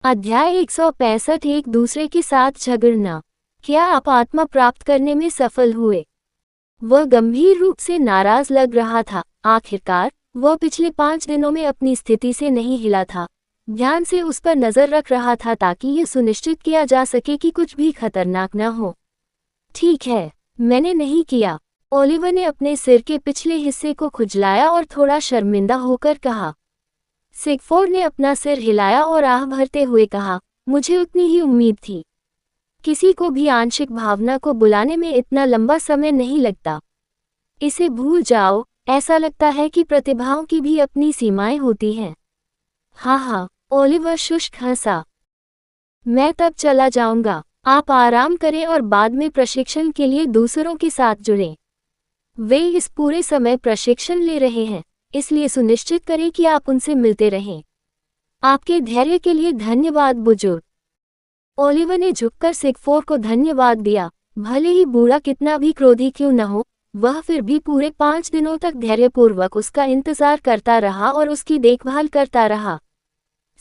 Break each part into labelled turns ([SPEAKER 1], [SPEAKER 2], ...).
[SPEAKER 1] अध्याय 165 एक दूसरे के साथ झगड़ना। क्या आप आत्मा प्राप्त करने में सफल हुए? वह गंभीर रूप से नाराज लग रहा था। आखिरकार वह पिछले 5 दिनों में अपनी स्थिति से नहीं हिला था। ध्यान से उस पर नजर रख रहा था ताकि यह सुनिश्चित किया जा सके कि कुछ भी खतरनाक न हो। ठीक है, मैंने नहीं किया। ओलिवर ने अपने सिर के पिछले हिस्से को खुजलाया और थोड़ा शर्मिंदा होकर कहा। सिगफोर्ड ने अपना सिर हिलाया और आह भरते हुए कहा, मुझे उतनी ही उम्मीद थी। किसी को भी आंशिक भावना को बुलाने में इतना लंबा समय नहीं लगता। इसे भूल जाओ, ऐसा लगता है कि प्रतिभाओं की भी अपनी सीमाएं होती हैं। हाँ, ओलिवर शुष्क हंसा। मैं तब चला जाऊंगा। आप आराम करें और बाद में प्रशिक्षण के लिए दूसरों के साथ जुड़ें। वे इस पूरे समय प्रशिक्षण ले रहे हैं, इसलिए सुनिश्चित करें कि आप उनसे मिलते रहें। आपके धैर्य के लिए धन्यवाद बुजुर्ग। ओलिवर ने झुककर सिगफोर्ड को धन्यवाद दिया। भले ही बूढ़ा कितना भी क्रोधी क्यों न हो, वह फिर भी पूरे 5 दिनों तक धैर्यपूर्वक उसका इंतजार करता रहा और उसकी देखभाल करता रहा।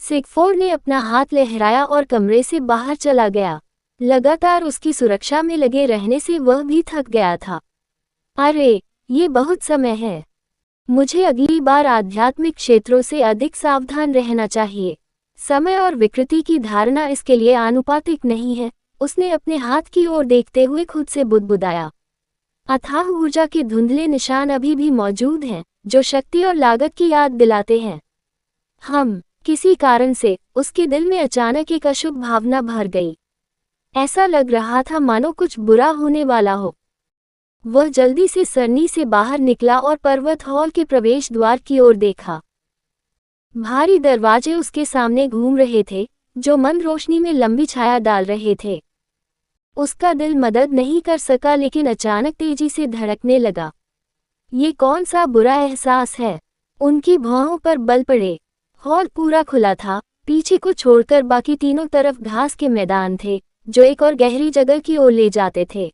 [SPEAKER 1] सिगफोर्ड ने अपना हाथ लहराया और कमरे से बाहर चला गया। लगातार उसकी सुरक्षा में लगे रहने से वह भी थक गया था। अरे, ये बहुत समय है। मुझे अगली बार आध्यात्मिक क्षेत्रों से अधिक सावधान रहना चाहिए। समय और विकृति की धारणा इसके लिए आनुपातिक नहीं है। उसने अपने हाथ की ओर देखते हुए खुद से बुदबुदाया। अथाह ऊर्जा के धुंधले निशान अभी भी मौजूद हैं, जो शक्ति और लागत की याद दिलाते हैं। किसी कारण से उसके दिल में अचानक एक अशुभ भावना भर गई। ऐसा लग रहा था मानो कुछ बुरा होने वाला हो। वह जल्दी से सरनी से बाहर निकला और पर्वत हॉल के प्रवेश द्वार की ओर देखा। भारी दरवाजे उसके सामने घूम रहे थे, जो मंद रोशनी में लंबी छाया डाल रहे थे। उसका दिल मदद नहीं कर सका, लेकिन अचानक तेजी से धड़कने लगा। ये कौन सा बुरा एहसास है? उनकी भौहों पर बल पड़े। हॉल पूरा खुला था। पीछे को छोड़कर बाकी तीनों तरफ घास के मैदान थे, जो एक और गहरी जगह की ओर ले जाते थे।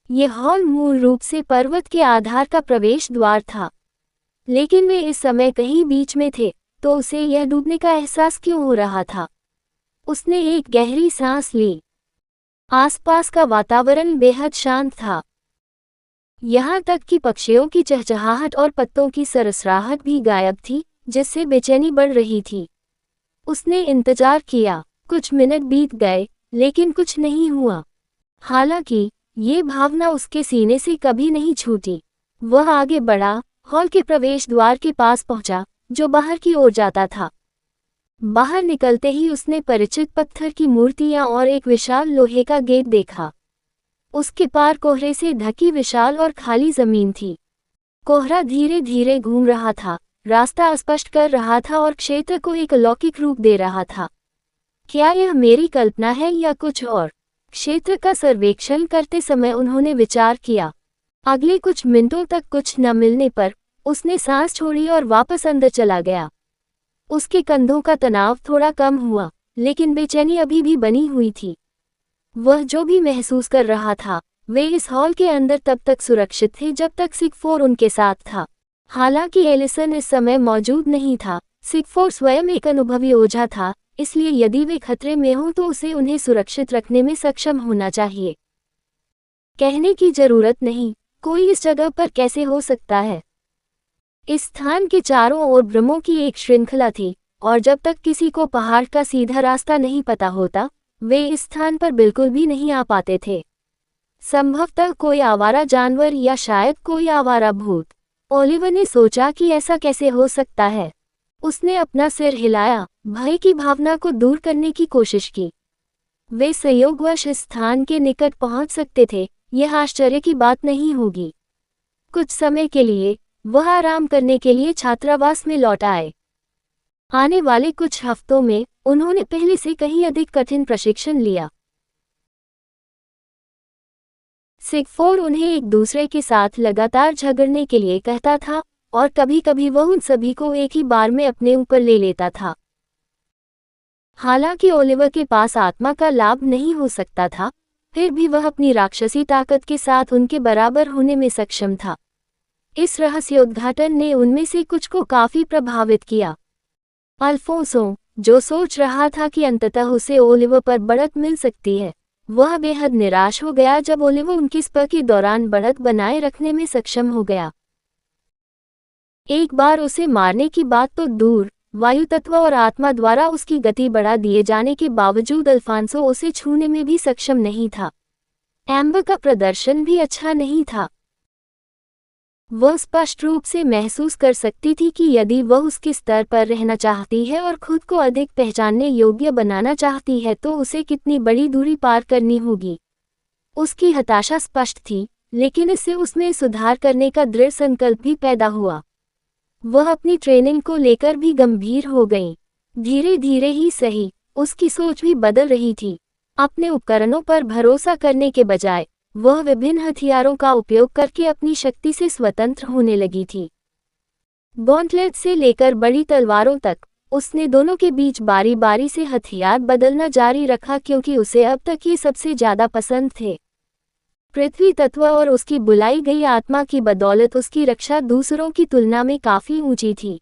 [SPEAKER 1] ये हॉल मूल रूप से पर्वत के आधार का प्रवेश द्वार था, लेकिन वे इस समय कहीं बीच में थे, तो उसे यह डूबने का एहसास क्यों हो रहा था? उसने एक गहरी सांस ली। आसपास का वातावरण बेहद शांत था। यहाँ तक कि पक्षियों की चहचहाहट और पत्तों की सरसराहट भी गायब थी, जिससे बेचैनी बढ़ रही थी। उसने इंतजार किया। कुछ मिनट बीत गए, लेकिन कुछ नहीं हुआ। हालांकि ये भावना उसके सीने से कभी नहीं छूटी। वह आगे बढ़ा, हॉल के प्रवेश द्वार के पास पहुंचा, जो बाहर की ओर जाता था। बाहर निकलते ही उसने परिचित पत्थर की मूर्तियां और एक विशाल लोहे का गेट देखा। उसके पार कोहरे से ढकी विशाल और खाली जमीन थी। कोहरा धीरे धीरे घूम रहा था, रास्ता अस्पष्ट कर रहा था और क्षेत्र को एक अलौकिक रूप दे रहा था। क्या यह मेरी कल्पना है या कुछ और? क्षेत्र का सर्वेक्षण करते समय उन्होंने विचार किया। अगले कुछ मिनटों तक कुछ न मिलने पर उसने सांस छोड़ी और वापस अंदर चला गया। उसके कंधों का तनाव थोड़ा कम हुआ, लेकिन बेचैनी अभी भी बनी हुई थी। वह जो भी महसूस कर रहा था, वे इस हॉल के अंदर तब तक सुरक्षित थे जब तक सिगफोर्ड उनके साथ था। हालांकि एलिसन इस समय मौजूद नहीं था। सिगफोर्ड स्वयं एक अनुभवी ओझा था, इसलिए यदि वे खतरे में हों तो उसे उन्हें सुरक्षित रखने में सक्षम होना चाहिए। कहने की जरूरत नहीं, कोई इस जगह पर कैसे हो सकता है? इस स्थान के चारों ओर भ्रमों की एक श्रृंखला थी, और जब तक किसी को पहाड़ का सीधा रास्ता नहीं पता होता, वे इस स्थान पर बिल्कुल भी नहीं आ पाते थे। संभवतः कोई आवारा जानवर या शायद कोई आवारा भूत। ओलिवर ने सोचा कि ऐसा कैसे हो सकता है। उसने अपना सिर हिलाया, भय की भावना को दूर करने की कोशिश की। वे संयोगवश इस स्थान के निकट पहुंच सकते थे, यह आश्चर्य की बात नहीं होगी। कुछ समय के लिए वह आराम करने के लिए छात्रावास में लौट आए। आने वाले कुछ हफ्तों में उन्होंने पहले से कहीं अधिक कठिन प्रशिक्षण लिया। सिगफोर्ड उन्हें एक दूसरे के साथ लगातार झगड़ने के लिए कहता था, और कभी-कभी वह उन सभी को एक ही बार में अपने ऊपर ले लेता था। हालांकि ओलिवर के पास आत्मा का लाभ नहीं हो सकता था, फिर भी वह अपनी राक्षसी ताकत के साथ उनके बराबर होने में सक्षम था। इस रहस्योद्घाटन ने उनमें से कुछ को काफी प्रभावित किया। अल्फोंसो, जो सोच रहा था कि अंततः उसे ओलिवर पर बढ़त मिल सकती है, वह बेहद निराश हो गया जब ओलिवर उनकी स्पर्धा के दौरान बढ़त बनाए रखने में सक्षम हो गया। एक बार उसे मारने की बात तो दूर, वायु तत्व और आत्मा द्वारा उसकी गति बढ़ा दिए जाने के बावजूद अल्फांसो उसे छूने में भी सक्षम नहीं था। एम्बर का प्रदर्शन भी अच्छा नहीं था। वह स्पष्ट रूप से महसूस कर सकती थी कि यदि वह उसके स्तर पर रहना चाहती है और खुद को अधिक पहचानने योग्य बनाना चाहती है तो उसे कितनी बड़ी दूरी पार करनी होगी। उसकी हताशा स्पष्ट थी, लेकिन इससे उसमें सुधार करने का दृढ़ संकल्प भी पैदा हुआ। वह अपनी ट्रेनिंग को लेकर भी गंभीर हो गई। धीरे धीरे ही सही, उसकी सोच भी बदल रही थी। अपने उपकरणों पर भरोसा करने के बजाय वह विभिन्न हथियारों का उपयोग करके अपनी शक्ति से स्वतंत्र होने लगी थी। गॉन्टलेट से लेकर बड़ी तलवारों तक, उसने दोनों के बीच बारी बारी से हथियार बदलना जारी रखा क्योंकि उसे अब तक ये सबसे ज्यादा पसंद थे। पृथ्वी तत्व और उसकी बुलाई गई आत्मा की बदौलत उसकी रक्षा दूसरों की तुलना में काफी ऊंची थी।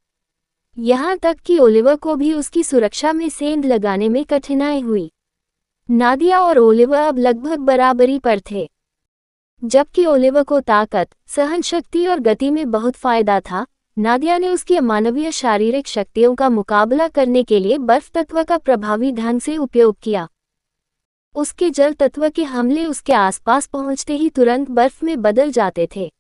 [SPEAKER 1] यहाँ तक कि ओलिवर को भी उसकी सुरक्षा में सेंध लगाने में कठिनाई हुई। नादिया और ओलिवर अब लगभग बराबरी पर थे। जबकि ओलिवर को ताकत, सहनशक्ति और गति में बहुत फायदा था, नादिया ने उसकी अमानवीय शारीरिक शक्तियों का मुकाबला करने के लिए बर्फ तत्व का प्रभावी ढंग से उपयोग किया। उसके जल तत्व के हमले उसके आसपास पहुंचते ही तुरंत बर्फ में बदल जाते थे।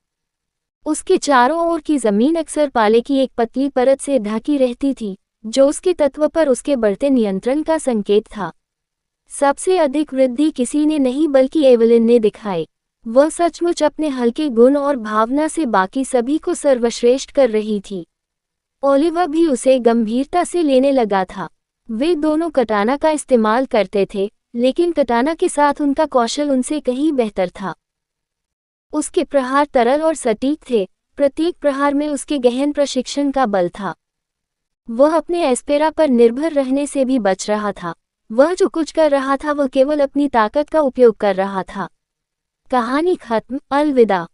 [SPEAKER 1] उसके चारों ओर की जमीन अक्सर पाले की एक पतली परत से ढकी रहती थी, जो उसके तत्व पर उसके बढ़ते नियंत्रण का संकेत था। सबसे अधिक वृद्धि किसी ने नहीं बल्कि एवलिन ने दिखाई। वह सचमुच अपने हल्के गुण और भावना से बाकी सभी को सर्वश्रेष्ठ कर रही थी। ओलिवर भी उसे गंभीरता से लेने लगा था। वे दोनों कटाना का इस्तेमाल करते थे, लेकिन कटाना के साथ उनका कौशल उनसे कहीं बेहतर था। उसके प्रहार तरल और सटीक थे, प्रत्येक प्रहार में उसके गहन प्रशिक्षण का बल था। वह अपने एस्पेरा पर निर्भर रहने से भी बच रहा था। वह जो कुछ कर रहा था वह केवल अपनी ताकत का उपयोग कर रहा था। कहानी खत्म। अलविदा।